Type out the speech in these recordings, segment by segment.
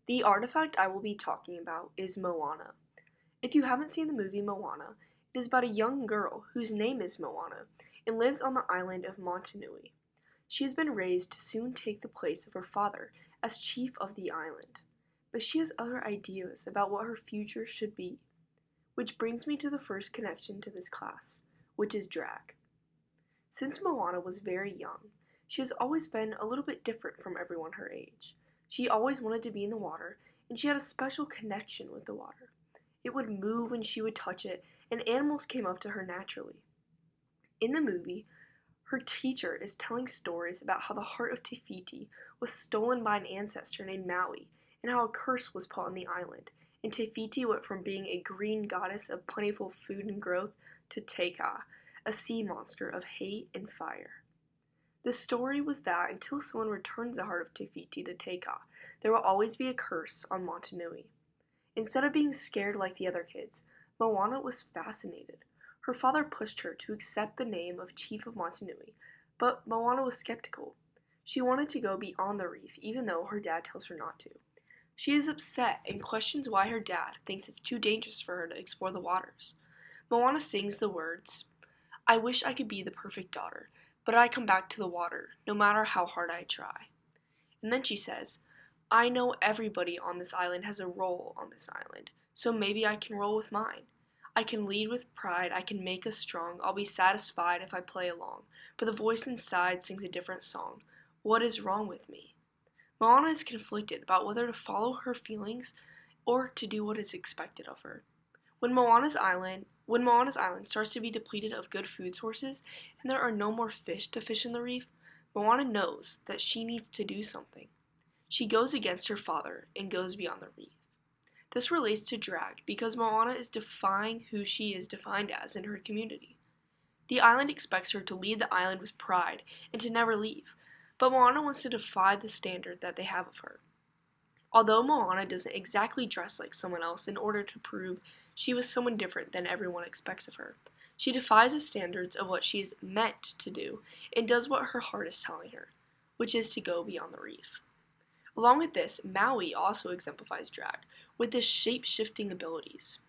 The artifact I will be talking about is Moana. If you haven't seen the movie Moana, it is about a young girl whose name is Moana and lives on the island of Motunui. She has been raised to soon take the place of her father as chief of the island, but she has other ideas about what her future should be. Which brings me to the first connection to this class, which is drag. Since Moana was very young, she has always been a little bit different from everyone her age. She always wanted to be in the water, and she had a special connection with the water. It would move when she would touch it, and animals came up to her naturally. In the movie, her teacher is telling stories about how the heart of Te Fiti was stolen by an ancestor named Maui, and how a curse was put on the island, and Te Fiti went from being a green goddess of plentiful food and growth to Teika, a sea monster of hate and fire. The story was that until someone returns the heart of Te Fiti to Teika, there will always be a curse on Motunui. Instead of being scared like the other kids, Moana was fascinated. Her father pushed her to accept the name of Chief of Motunui, but Moana was skeptical. She wanted to go beyond the reef, even though her dad tells her not to. She is upset and questions why her dad thinks it's too dangerous for her to explore the waters. Moana sings the words, "I wish I could be the perfect daughter, but I come back to the water, no matter how hard I try." And then she says, "I know everybody on this island has a role on this island, so maybe I can roll with mine. I can lead with pride, I can make us strong, I'll be satisfied if I play along, but the voice inside sings a different song. What is wrong with me?" Moana is conflicted about whether to follow her feelings or to do what is expected of her. When Moana's island starts to be depleted of good food sources and there are no more fish to fish in the reef, Moana knows that she needs to do something. She goes against her father and goes beyond the reef. This relates to drag because Moana is defying who she is defined as in her community. The island expects her to lead the island with pride and to never leave, but Moana wants to defy the standard that they have of her. Although Moana doesn't exactly dress like someone else in order to prove she was someone different than everyone expects of her, she defies the standards of what she is meant to do and does what her heart is telling her, which is to go beyond the reef. Along with this, Maui also exemplifies drag, with his shape-shifting abilities.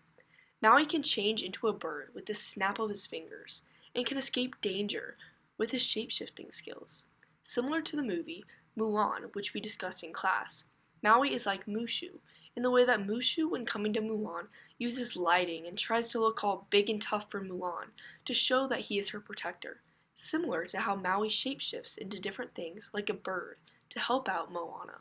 Maui can change into a bird with the snap of his fingers, and can escape danger with his shape-shifting skills. Similar to the movie Mulan, which we discussed in class, Maui is like Mushu, in the way that Mushu, when coming to Mulan, uses lighting and tries to look all big and tough for Mulan to show that he is her protector, similar to how Maui shapeshifts into different things like a bird to help out Moana.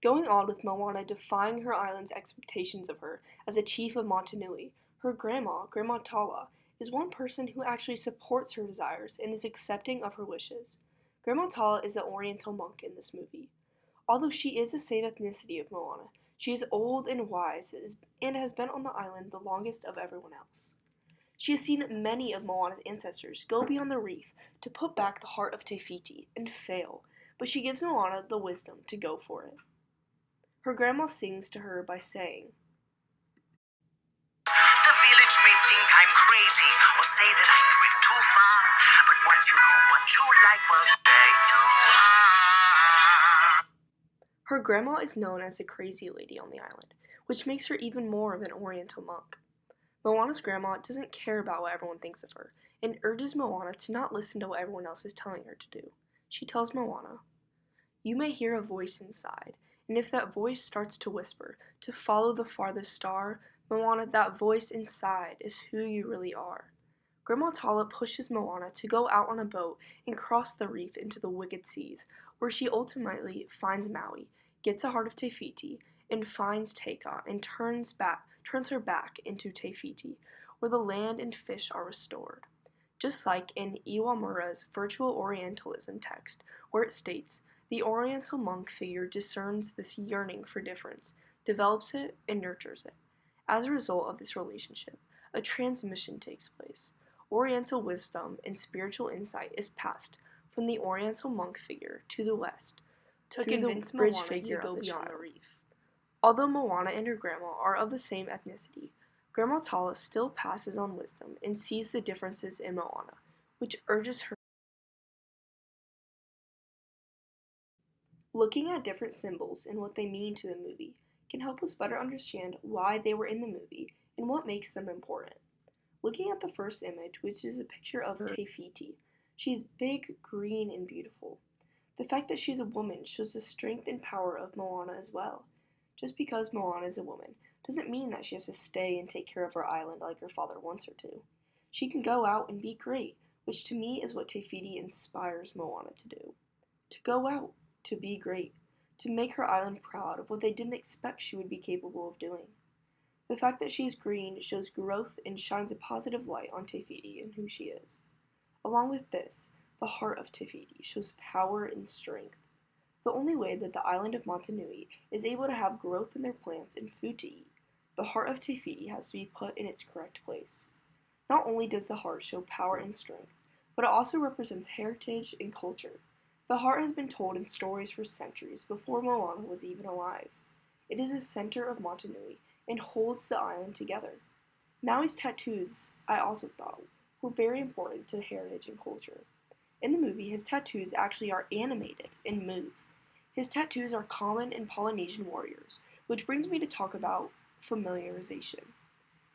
Going on with Moana defying her island's expectations of her as a chief of Motunui, her Grandma Tala, is one person who actually supports her desires and is accepting of her wishes. Grandma Tala is an Oriental monk in this movie. Although she is the same ethnicity of Moana, she is old and wise and has been on the island the longest of everyone else. She has seen many of Moana's ancestors go beyond the reef to put back the heart of Te Fiti and fail, but she gives Moana the wisdom to go for it. Her grandma sings to her by saying, The village may think I'm crazy or say that I drift too far, but once you know what you like, well, there you are. Her grandma is known as the crazy lady on the island, which makes her even more of an Oriental monk. Moana's grandma doesn't care about what everyone thinks of her, and urges Moana to not listen to what everyone else is telling her to do. She tells Moana, "You may hear a voice inside, and if that voice starts to whisper, to follow the farthest star, Moana, that voice inside is who you really are." Grandma Tala pushes Moana to go out on a boat and cross the reef into the wicked seas, where she ultimately finds Maui, gets a heart of Te Fiti, and finds Teika and turns her back into Te Fiti, where the land and fish are restored. Just like in Iwamura's Virtual Orientalism text, where it states, the Oriental monk figure discerns this yearning for difference, develops it, and nurtures it. As a result of this relationship, a transmission takes place. Oriental wisdom and spiritual insight is passed from the Oriental monk figure to the West to convince the bridge figure to go beyond the reef. Although Moana and her grandma are of the same ethnicity, Grandma Tala still passes on wisdom and sees the differences in Moana, Looking at different symbols and what they mean to the movie can help us better understand why they were in the movie and what makes them important. Looking at the first image, which is a picture of Te Fiti, she's big, green, and beautiful. The fact that she's a woman shows the strength and power of Moana as well. Just because Moana is a woman doesn't mean that she has to stay and take care of her island like her father wants her to. She can go out and be great, which to me is what Te Fiti inspires Moana to do. To go out, to be great, to make her island proud of what they didn't expect she would be capable of doing. The fact that she is green shows growth and shines a positive light on Te Fiti and who she is. Along with this, the heart of Te Fiti shows power and strength. The only way that the island of Motunui is able to have growth in their plants and food to eat, the heart of Te Fiti has to be put in its correct place. Not only does the heart show power and strength, but it also represents heritage and culture. The heart has been told in stories for centuries before Moana was even alive. It is the center of Motunui and holds the island together. Maui's tattoos, I also thought, were very important to heritage and culture. In the movie, his tattoos actually are animated and move. His tattoos are common in Polynesian warriors, which brings me to talk about familiarization.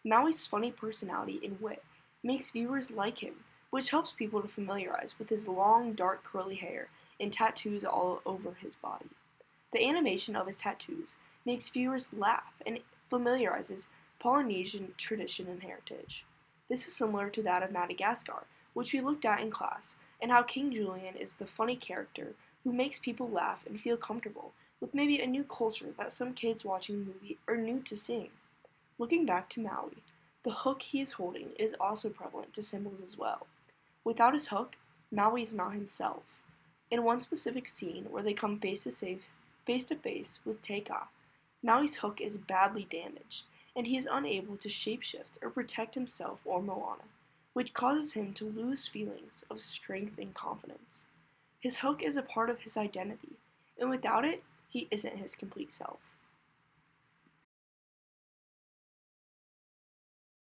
Maui's funny personality and wit makes viewers like him, which helps people to familiarize with his long, dark, curly hair and tattoos all over his body. The animation of his tattoos makes viewers laugh and familiarizes Polynesian tradition and heritage. This is similar to that of Madagascar, which we looked at in class, and how King Julian is the funny character who makes people laugh and feel comfortable with maybe a new culture that some kids watching the movie are new to seeing. Looking back to Maui, the hook he is holding is also prevalent to symbols as well. Without his hook, Maui is not himself. In one specific scene where they come face to face with Teika, Maui's hook is badly damaged, and he is unable to shapeshift or protect himself or Moana, which causes him to lose feelings of strength and confidence. His hook is a part of his identity, and without it, he isn't his complete self.